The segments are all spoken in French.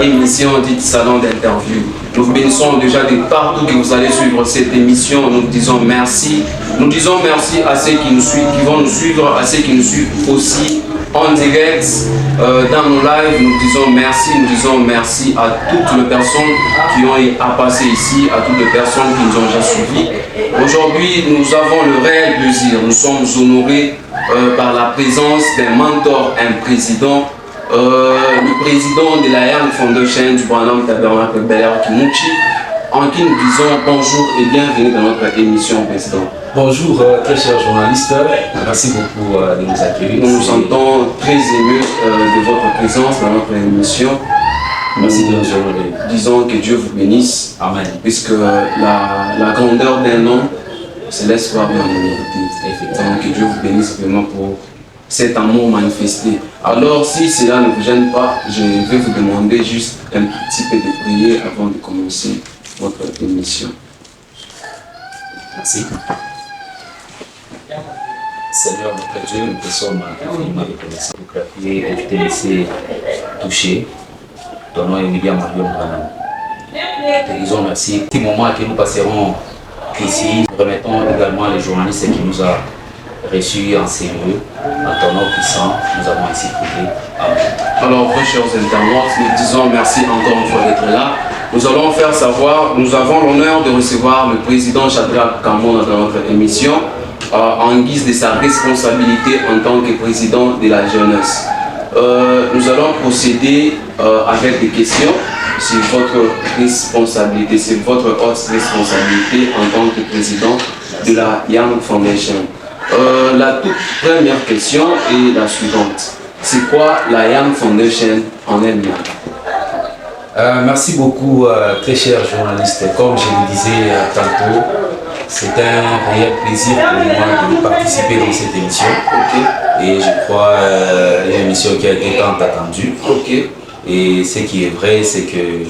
émission dite Salon d'interview. Nous vous bénissons déjà de partout que vous allez suivre cette émission. Nous disons merci. Nous disons merci à ceux qui nous suivent, qui vont nous suivre, à ceux qui nous suivent aussi en direct dans nos lives. Nous disons merci à toutes les personnes qui ont eu à passer ici, à toutes les personnes qui nous ont déjà suivis. Aujourd'hui, nous avons le réel plaisir, nous sommes honorés par la présence d'un mentor, un président, le président de la Young Foundation du Branham Tabernacle Bel-Air Kimouchi, en qui nous disons bonjour et bienvenue dans notre émission, président. Bonjour très chers journalistes, merci beaucoup de nous accueillir. Nous nous sentons très émus de votre présence dans notre émission. Merci de nous honorer. Disons que Dieu vous bénisse. Amen. Puisque la grandeur d'un homme se laisse voir dans l'humilité. Effectivement, que Dieu vous bénisse vraiment pour cet amour manifesté. Alors, si cela ne vous gêne pas, je vais vous demander juste un petit peu de prier avant de commencer votre émission. Merci. Seigneur, notre Dieu, nous te sommes infiniment reconnaissants pour que tu t'es laissé toucher ton nom est William Marion Branham. Nous te disons merci. Petit moment que nous passerons ici, nous remettons également les journalistes qui nous ont reçus en sérieux. En ton nom puissant, nous avons ainsi prié. Amen. Alors, très chers internautes, nous disons merci encore une fois d'être là. Nous allons faire savoir, nous avons l'honneur de recevoir le président Shadrach Kamona dans notre émission en guise de sa responsabilité en tant que président de la jeunesse. Nous allons procéder avec des questions sur votre responsabilité, c'est votre haute responsabilité en tant que président de la Young Foundation. La toute première question est la suivante. C'est quoi la Young Foundation en elle-même? Merci beaucoup, très chers journalistes. Comme je le disais tantôt, c'est un réel plaisir pour moi de participer dans cette émission. Et je crois une émission qui a été tant attendue. Et ce qui est vrai, c'est que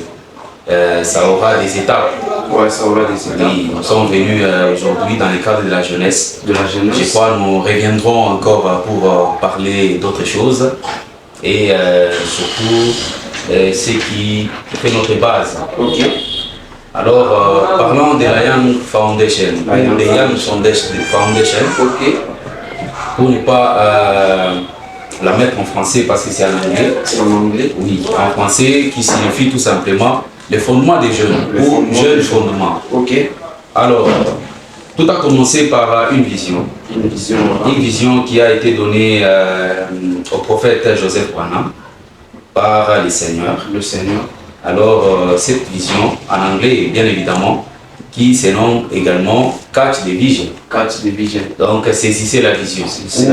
ça aura des étapes. Ouais, ça aura des étapes. Oui, nous sommes venus aujourd'hui dans le cadre de la jeunesse. Je crois que nous reviendrons encore pour parler d'autres choses. Et surtout, ce qui fait notre base. Alors, parlons de la Young Foundation. The Young Foundation. Pour ne pas la mettre en français parce que c'est en anglais. C'est en anglais? Oui, en français qui signifie tout simplement le fondement des jeunes, ou jeunes fondements. Alors, tout a commencé par une vision. Une vision qui a été donnée au prophète Joseph Branham par le Seigneur. Alors, cette vision, en anglais, bien évidemment, qui se nomme également Catch the Vision. Donc, saisissez la vision.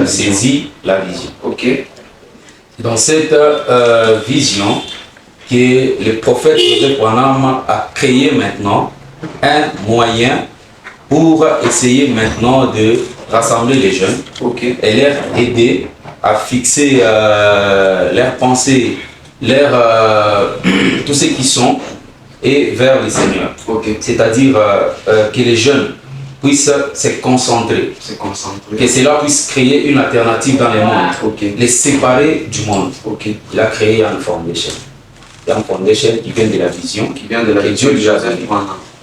Saisis la vision. Dans cette vision, que le prophète Joseph Branham a créé maintenant un moyen pour essayer maintenant de rassembler les jeunes et leur aider à fixer leurs pensées, tout ce qu'ils sont, et vers le Seigneur. C'est-à-dire que les jeunes puissent se concentrer, que cela puisse créer une alternative dans le monde, les séparer du monde. Il a créé Young Foundation. Young Foundation qui vient de la vision, que Dieu lui a donné.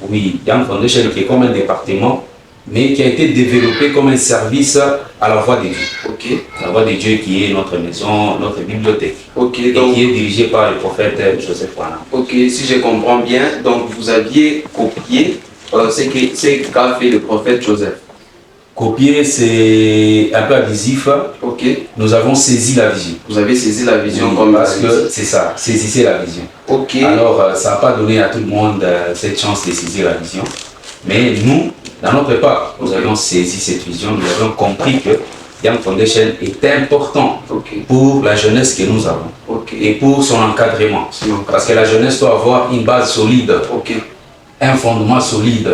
Oui, Young Foundation qui est comme un département, mais qui a été développé comme un service à la voix de Dieu. La voix de Dieu qui est notre maison, notre bibliothèque, et donc, qui est dirigée par le prophète Joseph Branham. Si je comprends bien, donc vous aviez copié ce qu'a fait le prophète Joseph. Copier, c'est un peu abusif. Nous avons saisi la vision. Vous avez saisi la vision, oui, comme parce que c'est ça, saisissez la vision. Alors, ça n'a pas donné à tout le monde cette chance de saisir la vision. Mais nous, dans notre part, nous avons saisi cette vision, nous avons compris que Young Foundation est important pour la jeunesse que nous avons et pour son encadrement. Parce que la jeunesse doit avoir une base solide, un fondement solide.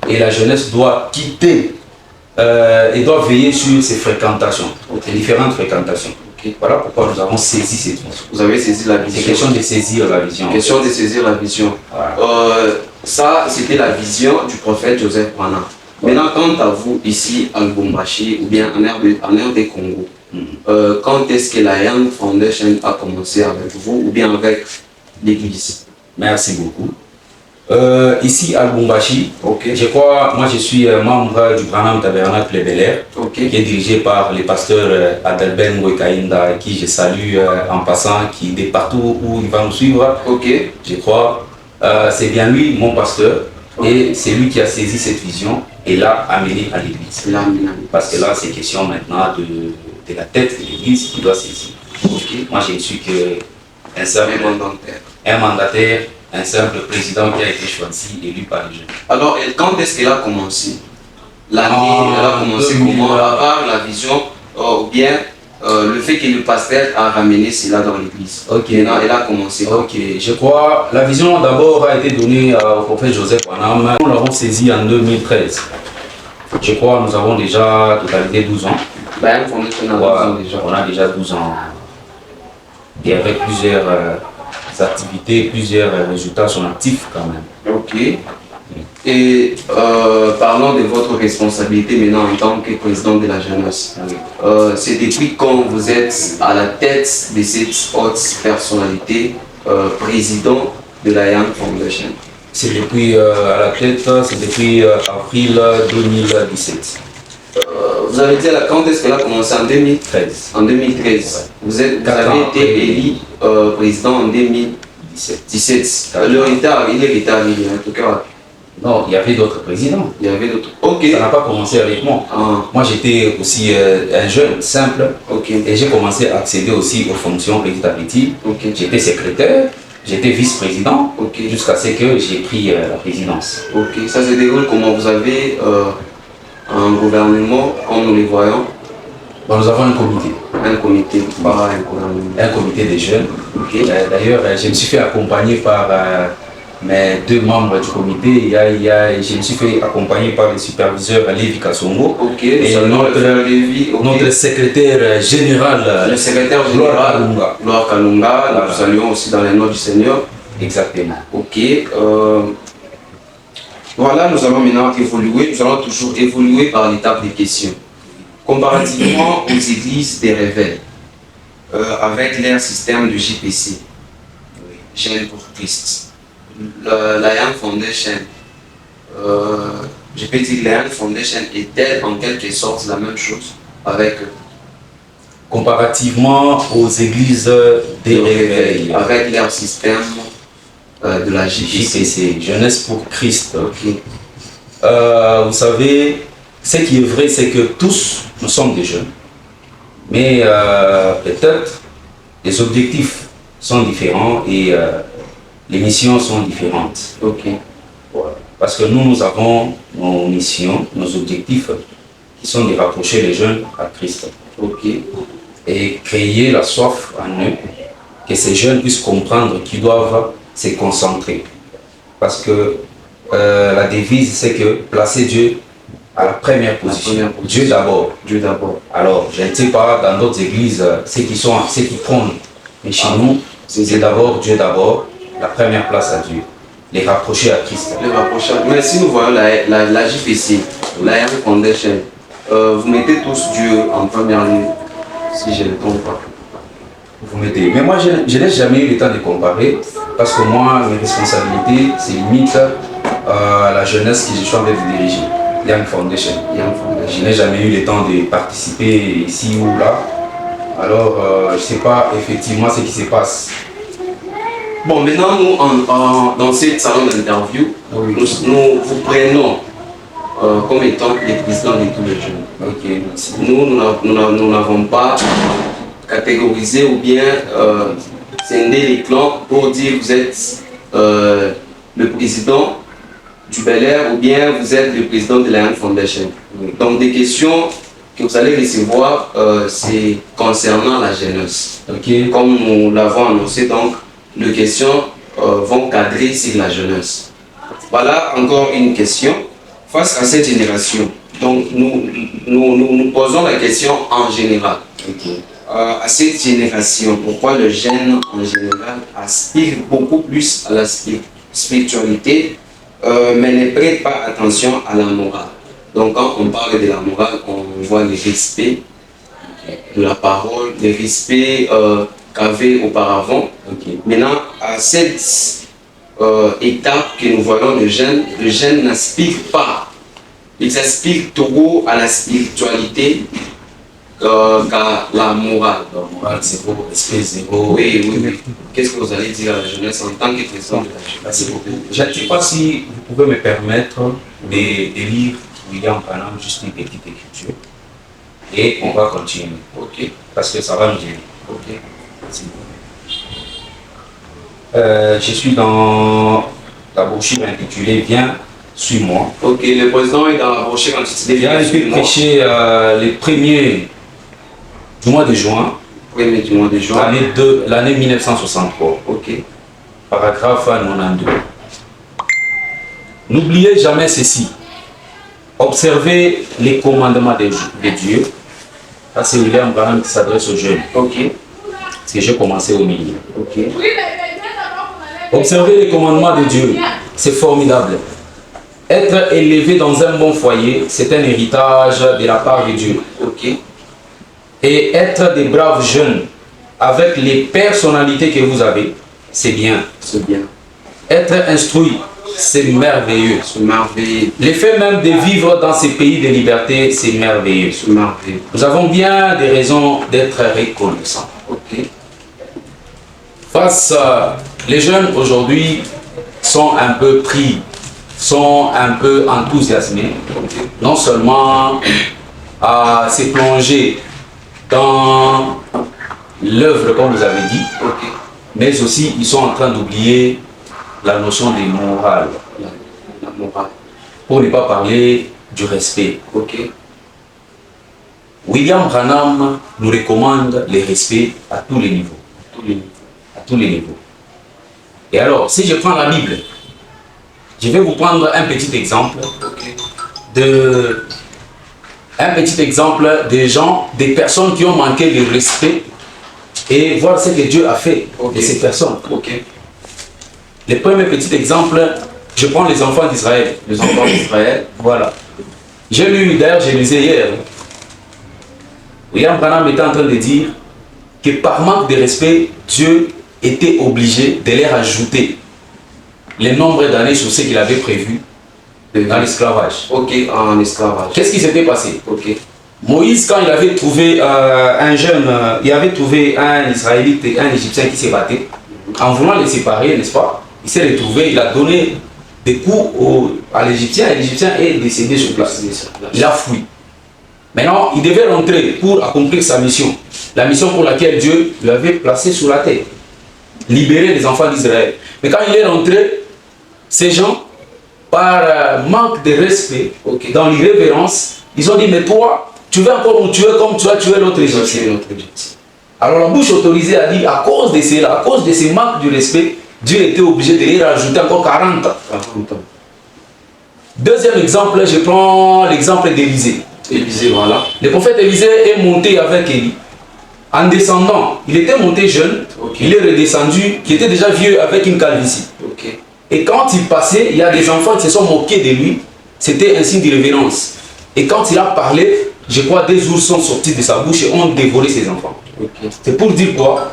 Et la jeunesse doit quitter et doit veiller sur ses fréquentations, ses différentes fréquentations. Voilà pourquoi nous avons saisi cette vision. Vous avez saisi la vision. C'est question de saisir la vision. Question de saisir la vision. Ça, c'était la vision du prophète Joseph Branham. Maintenant, quant à vous, ici, à Lubumbashi, ou bien en RD Congo, quand est-ce que la Young Foundation a commencé avec vous, ou bien avec l'Église? Merci beaucoup. Ici à Lubumbashi, Je crois, moi je suis membre du Branham Tabernacle Bel Air, qui est dirigé par le pasteur Adalben Ngoïkaïnda, qui je salue en passant, qui de partout où il va nous suivre. Je crois, c'est bien lui, mon pasteur, et c'est lui qui a saisi cette vision et l'a amené à l'église. Parce que là, c'est question maintenant de la tête de l'église qui doit saisir. Moi, je ne suis qu'un simple mandataire, un simple président qui a été choisi, élu par les jeunes. Alors, quand est-ce qu'elle a commencé? L'année, elle a commencé comment? À part la vision, ou bien le fait que le pasteur a ramené cela dans l'église. Maintenant, elle a commencé. Je crois, la vision d'abord a été donnée au prophète Joseph Branham. Nous l'avons saisi en 2013. Je crois nous avons déjà totalité 12 ans. On a déjà 12 ans. Et avec plusieurs activités, plusieurs résultats sont actifs quand même. Et parlons de votre responsabilité maintenant en tant que président de la jeunesse. C'est depuis quand vous êtes à la tête de cette haute personnalité, président de la Young Foundation? C'est depuis à la tête, c'est depuis avril 2017. Vous avez dit quand est-ce qu'elle a commencé? En 2013. En 2013. Vous avez été élu président en 2017. Le retard, il est retardé en tout cas. Non, il y avait d'autres présidents. Il y avait d'autres. Ça n'a pas commencé avec moi. Moi, j'étais aussi un jeune, simple. Et j'ai commencé à accéder aussi aux fonctions petit à petit. J'étais secrétaire, j'étais vice-président, jusqu'à ce que j'ai pris la présidence. Ça se déroule comment? Vous avez un gouvernement, comme nous les voyons? Nous avons un comité. Un comité, pas un gouvernement. Un comité des jeunes. D'ailleurs, je me suis fait accompagner par mes deux membres du comité. Je me suis fait accompagner par le superviseur Lévi Kassongo et notre secrétaire général, le secrétaire général Gloire Kalunga. Nous saluons aussi dans les noms du Seigneur. Exactement. Voilà, nous allons maintenant évoluer. Nous allons toujours évoluer par l'étape des questions. Comparativement aux églises des réveils, avec leur système de JPC, Jeunes pour Christ, la Young Foundation, je peux dire que la Young Foundation est-elle en quelque sorte la même chose avec eux? Comparativement aux églises des réveils, avec leur système de la JPC, Jeunesse pour Christ. Vous savez, ce qui est vrai, c'est que tous, nous sommes des jeunes, mais peut-être les objectifs sont différents et les missions sont différentes. Parce que nous avons nos missions, nos objectifs qui sont de rapprocher les jeunes à Christ. Et créer la soif en eux, que ces jeunes puissent comprendre qu'ils doivent se concentrer. Parce que la devise, c'est que placer Dieu à la première position. Dieu d'abord. Alors, je ne sais pas dans d'autres églises ceux qui prônent. Mais chez nous, c'est d'abord Dieu d'abord, la première place à Dieu. Les rapprocher à Christ. Mais si nous voyons la JPC, la Young Foundation, vous mettez tous Dieu en première ligne, si je ne me trompe pas. Vous mettez. Mais moi, je n'ai jamais eu le temps de comparer, parce que moi, mes responsabilités, c'est limite à la jeunesse que je suis en train de diriger. Young Foundation. Je n'ai jamais eu le temps de participer ici ou là. Alors, je ne sais pas effectivement ce qui se passe. Bon, maintenant, nous, dans ce salon d'interview, nous vous prenons comme étant les présidents de tous les jeunes. Merci. Nous n'avons pas catégorisé ou bien scindé les clans pour dire vous êtes le président du Bel Air ou bien vous êtes le président de la Young Foundation. Donc des questions que vous allez recevoir, c'est concernant la jeunesse. Comme nous l'avons annoncé, donc les questions vont cadrer sur la jeunesse. Voilà encore une question. Face à cette génération, donc nous posons la question en général. À cette génération, pourquoi le jeune en général aspire beaucoup plus à la spiritualité, mais ne prête pas attention à la morale. Donc quand on parle de la morale, on voit le respect, de la parole, le respect qu'avait auparavant. Maintenant, à cette étape que nous voyons le jeune n'aspire pas. Ils aspirent trop à la spiritualité qu'à la morale. La morale, zéro, respect, zéro. Oui. Qu'est-ce que vous allez dire à la jeunesse en tant que président de la jeunesse? Merci beaucoup. Je ne sais pas si vous pouvez me permettre de lire William Branham, juste une petite écriture. Et on va continuer. Ok. Parce que ça va nous aider. Ok. Merci. Je suis dans la brochure intitulée Viens, suis-moi. Ok, le président est dans la brochure intitulée Viens prêcher les premiers du mois de juin. Premier du mois de juin. L'année 1963. Ok. Paragraphe 92. N'oubliez jamais ceci. Observez les commandements de Dieu. Ça, c'est William Branham qui s'adresse aux jeunes. Ok. Parce que j'ai commencé au milieu. Ok. Observez les commandements de Dieu. C'est formidable. Être élevé dans un bon foyer, c'est un héritage de la part de Dieu. Ok. Et être des braves jeunes avec les personnalités que vous avez, c'est bien. C'est bien. Être instruit, c'est merveilleux. C'est merveilleux. L'effet même de vivre dans ces pays de liberté, c'est merveilleux. C'est merveilleux. Nous avons bien des raisons d'être reconnaissants. Ok. Les jeunes aujourd'hui sont un peu pris, sont un peu enthousiasmés, non seulement à se plonger dans l'œuvre, comme vous avez dit, mais aussi ils sont en train d'oublier la notion de morale. La morale. Pour ne pas parler du respect. Ok. William Branham nous recommande le respect à tous les niveaux. À tous les niveaux. Et alors, si je prends la Bible, je vais vous prendre un petit exemple des gens, des personnes qui ont manqué de respect et voir ce que Dieu a fait de ces personnes. Le premier petit exemple, je prends les enfants d'Israël. Les enfants d'Israël. Voilà. J'ai lu, d'ailleurs, je lisais hier. William Branham était en train de dire que par manque de respect, Dieu était obligé de leur ajouter le nombre d'années sur ce qu'il avait prévu dans l'esclavage. Ok, en esclavage. Qu'est-ce qui s'était passé? Ok. Moïse, quand il avait trouvé un jeune, il avait trouvé un Israélite et un Égyptien qui s'est battu, en voulant les séparer, n'est-ce pas? Il s'est retrouvé, il a donné des coups à l'Égyptien et l'Égyptien est décédé sur place. Il a fui. Maintenant, il devait rentrer pour accomplir sa mission. La mission pour laquelle Dieu lui avait placé sur la terre. Libérer les enfants d'Israël. Mais quand il est rentré, ces gens, par manque de respect, dans l'irrévérence, ils ont dit, mais toi, tu veux encore nous tuer comme tu as tué l'autre Égyptien. Alors la bouche autorisée a dit, à cause de cela, à cause de ce manque de respect, Dieu était obligé de les rajouter encore 40 ans. Deuxième exemple, je prends l'exemple d'Élisée. Élisée, voilà. Le prophète Élisée est monté avec Élie. En descendant, il était monté jeune, il est redescendu, qui était déjà vieux avec une calvitie. Et quand il passait, il y a des enfants qui se sont moqués de lui. C'était un signe de révérence. Et quand il a parlé, je crois des ours sont sortis de sa bouche et ont dévoré ses enfants. C'est pour dire quoi?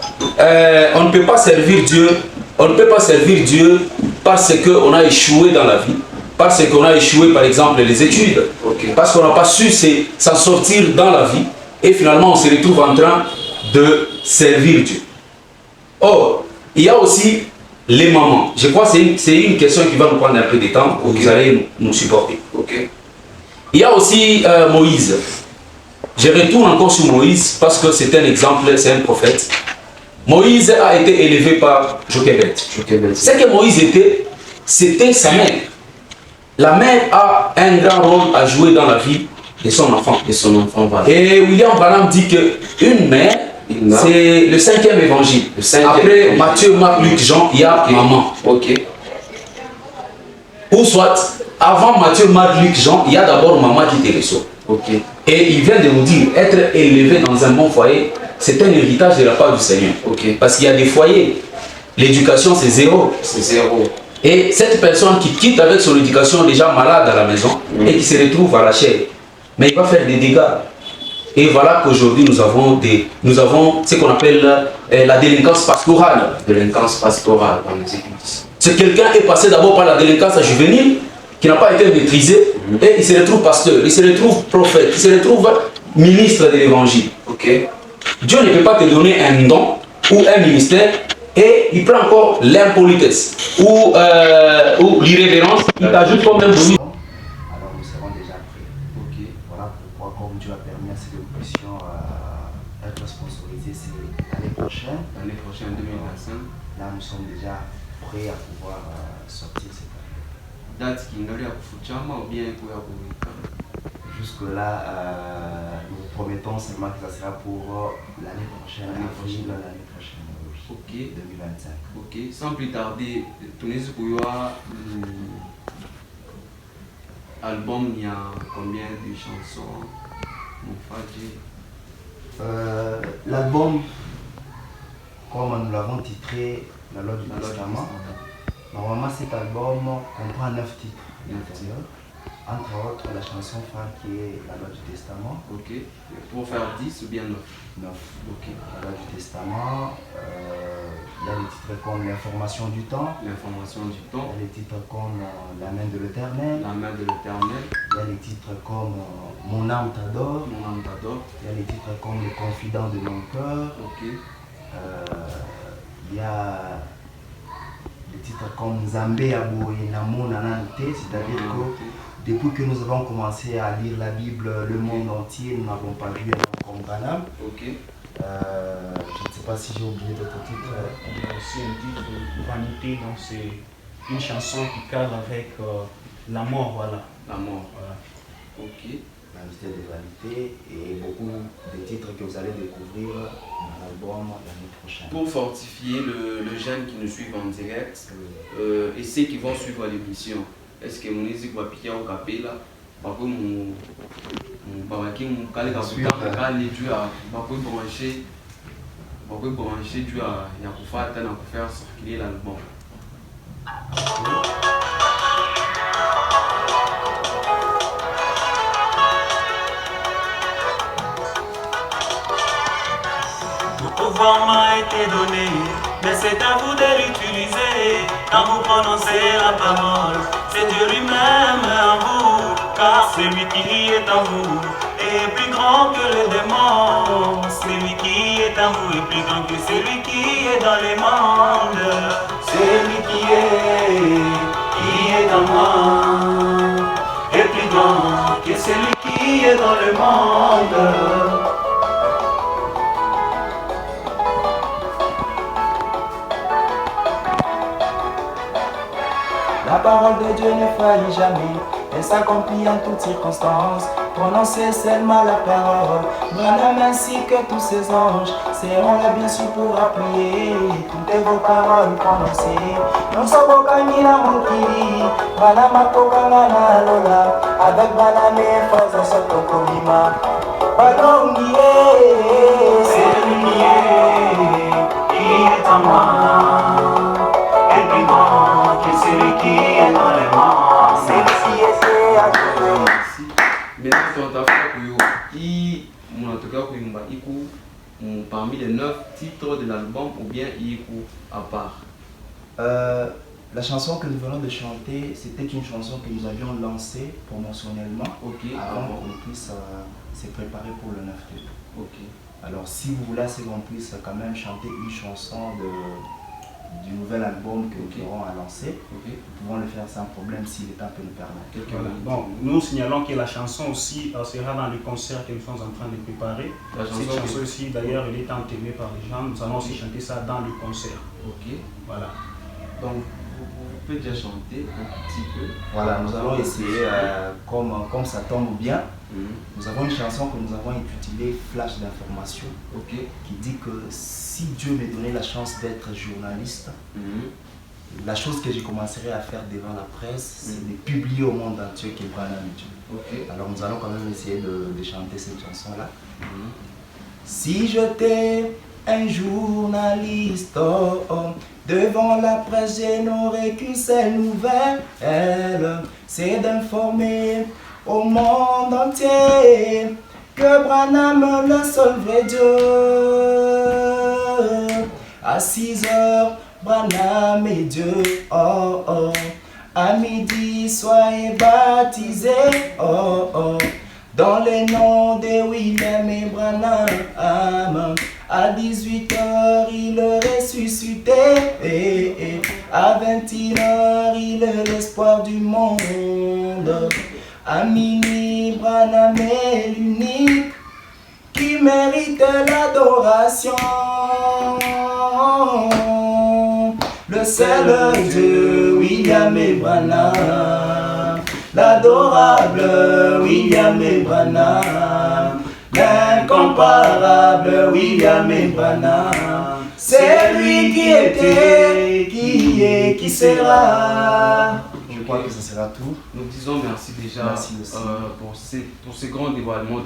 On ne peut pas servir Dieu. On ne peut pas servir Dieu parce qu'on a échoué dans la vie. Parce qu'on a échoué, par exemple, les études. Parce qu'on n'a pas su s'en sortir dans la vie. Et finalement, on se retrouve en train de servir Dieu. Or, il y a aussi les mamans. Je crois que c'est une question qui va nous prendre un peu de temps. Vous allez nous supporter. Il y a aussi Moïse. Je retourne encore sur Moïse parce que c'est un exemple, c'est un prophète. Moïse a été élevé par Jochebed. Ce que Moïse était, c'était sa mère. La mère a un grand rôle à jouer dans la vie de son enfant. Voilà. Et William Branham dit qu'une mère, c'est le 5e évangile. Après Matthieu, Marc, Luc, Jean, il y a maman. Ou soit, avant Matthieu, Marc, Luc, Jean, il y a d'abord maman qui te reçoit. Et il vient de nous dire, être élevé dans un bon foyer, c'est un héritage de la part du Seigneur. Parce qu'il y a des foyers, l'éducation c'est zéro. Et cette personne qui quitte avec son éducation déjà malade à la maison et qui se retrouve à la chair, mais il va faire des dégâts. Et voilà qu'aujourd'hui nous avons ce qu'on appelle la délinquance pastorale. Délinquance pastorale dans les églises. C'est quelqu'un est passé d'abord par la délinquance juvénile qui n'a pas été maîtrisée et il se retrouve pasteur, il se retrouve prophète, il se retrouve ministre de l'évangile. Okay. Dieu ne peut pas te donner un don ou un ministère et il prend encore l'impolitesse ou l'irrévérence, il t'ajoute comme un bruit. Alors nous serons déjà prêts. Okay. Voilà pourquoi, comme Dieu a permis à ce que nous puissions être sponsorisés, c'est l'année prochaine. L'année prochaine, 2025. Là nous sommes déjà prêts à pouvoir sortir cette année. Date qui n'a rien à faire ou bien pour jusque-là, nous promettons seulement que ça sera pour l'année prochaine, l'année prochaine. Ok. 2025. Ok. Sans plus tarder, Tunis Pouyoua, album, il y a combien de chansons? L'album, comme nous l'avons titré, La Loi du Testament, normalement cet album comprend 9 titres. Entre autres, la chanson phare qui est La Loi du Testament. Ok. Pour faire 10 ou bien 9? 9. Ok. La Loi du Testament. Il y a des titres comme L'information du temps. L'information du temps. Il y a des titres comme La main de l'Éternel. La main de l'Éternel. Il y a des titres comme Mon âme t'adore. Mon âme t'adore. Il y a des titres comme Le confident de mon cœur. Ok. Il y a des titres comme Nzambe Aboye Namo Nanante, c'est-à-dire que depuis que nous avons commencé à lire la Bible, le monde entier, nous n'avons pas vu un homme comme Branham. Ok. Je ne sais pas si j'ai oublié d'autres titres. Il y a aussi un titre Vanité, donc c'est une chanson qui cadre avec la mort, voilà. La mort. Voilà. Ok. Vanité des vanités et beaucoup de titres que vous allez découvrir dans l'album l'année prochaine. Pour fortifier le jeune qui nous suit en direct et ceux qui vont suivre l'émission, est-ce que mon musique va piquer au capé là? Par contre, mon babaki, mon calé capitaine, calé Dieu a branché Dieu a faire circuler l'album. Le pouvoir m'a été donné, mais c'est à vous de l'utiliser. Quand vous prononcez la parole, c'est Dieu lui-même en vous. Car celui qui est en vous est plus grand que les démons. Celui qui est en vous est plus grand que celui qui est dans les mondes. Celui qui est en moi est plus grand que celui qui est dans le monde. La parole de Dieu ne faillit jamais, elle s'accomplit en toutes circonstances. Prononcez seulement la parole, Branham ainsi que tous ses anges seront là bien sûr pour appuyer toutes vos paroles prononcées. Nous sommes Kamina Moukiri, Branham Akokangana Lola, avec Branham et Frères Sotokobima. Pardon, C'est lui qui est en moi. Et plus grand que celui qui est dans le monde. c'est lui qui essaie à trouver. Maintenant, parmi les 9 titres de l'album ou bien Iku à part? La chanson que nous venons de chanter, c'était une chanson que nous avions lancée promotionnellement avant qu'on puisse se préparer pour le 9 titre. Alors si vous voulez, c'est qu'on puisse quand même chanter une chanson du nouvel album que nous aurons à lancer. Nous pouvons le faire sans problème si le temps peut nous permettre. Voilà. Bon, nous signalons que la chanson aussi sera dans le concert que nous sommes en train de préparer. Cette chanson aussi, d'ailleurs, elle est enterrée par les gens. Nous allons aussi chanter ça dans le concert. Voilà. Donc, vous pouvez déjà chanter un petit peu. Voilà, nous allons essayer, comme ça tombe bien. Nous avons une chanson que nous avons intitulée Flash d'information, qui dit que si Dieu me donnait la chance d'être journaliste, la chose que je commencerai à faire devant la presse, c'est de publier au monde entier que Branham est Dieu. Alors nous allons quand même essayer de chanter cette chanson-là. Si j'étais un journaliste, devant la presse, je n'aurais qu'une seule nouvelle, c'est d'informer au monde entier que Branham le seul vrai Dieu. À 6 heures, Branham est Dieu. Oh oh. À midi, soyez baptisés. Oh oh. Dans les noms de William et Branham. À 18h, il est ressuscité. À 21h, il est l'espoir du monde. À minuit, Branham est l'unique qui mérite l'adoration. Le seul Dieu, William et Branham. L'adorable William et Branham. L'incomparable William et Branham. C'est lui qui était, qui est, qui sera. Je crois que ce sera tout. Nous disons merci déjà. Merci aussi. Pour ces grands dévoilements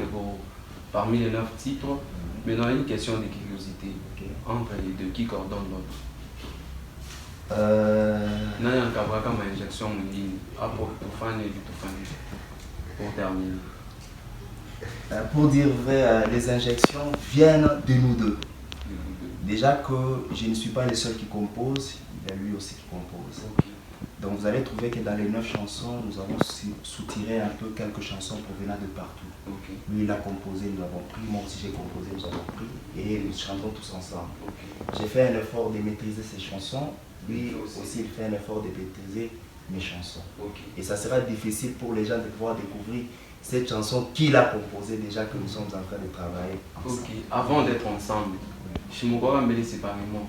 parmi les 9 titres. Maintenant, une question de curiosité. Okay. Entre les deux, qui coordonne l'autre? Injection pour terminer. Pour dire vrai, les injections viennent de nous deux. Déjà que je ne suis pas le seul qui compose, il y a lui aussi qui compose. Okay. Donc vous allez trouver que dans les 9 chansons, nous avons soutiré un peu quelques chansons provenant de partout. Okay. Lui il a composé, nous avons pris, moi aussi j'ai composé, nous avons pris, et nous chantons tous ensemble. Okay. J'ai fait un effort de maîtriser ces chansons, lui aussi il fait un effort de maîtriser mes chansons. Okay. Et ça sera difficile pour les gens de pouvoir découvrir cette chanson qu'il a composée déjà que nous sommes en train de travailler ensemble. Okay. Avant d'être ensemble, je me vois mêler séparément.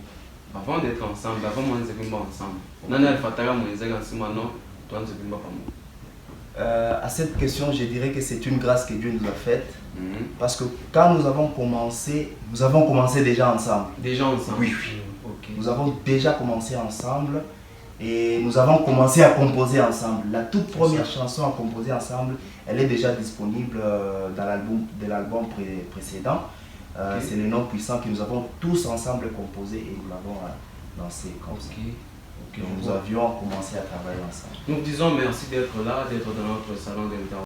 Avant d'être ensemble, avant moi nous sommes ensemble. À cette question, je dirais que c'est une grâce que Dieu nous a faite. Parce que quand nous avons commencé déjà ensemble. Déjà ensemble? Oui. Okay. Nous avons déjà commencé ensemble et nous avons commencé à composer ensemble. La toute première chanson à composer ensemble, elle est déjà disponible dans l'album précédent. Okay. C'est le nom puissant que nous avons tous ensemble composé et nous l'avons lancé comme ça. Okay. Nous avions commencé à travailler ensemble. Nous disons merci d'être là, d'être dans notre salon d'intervention.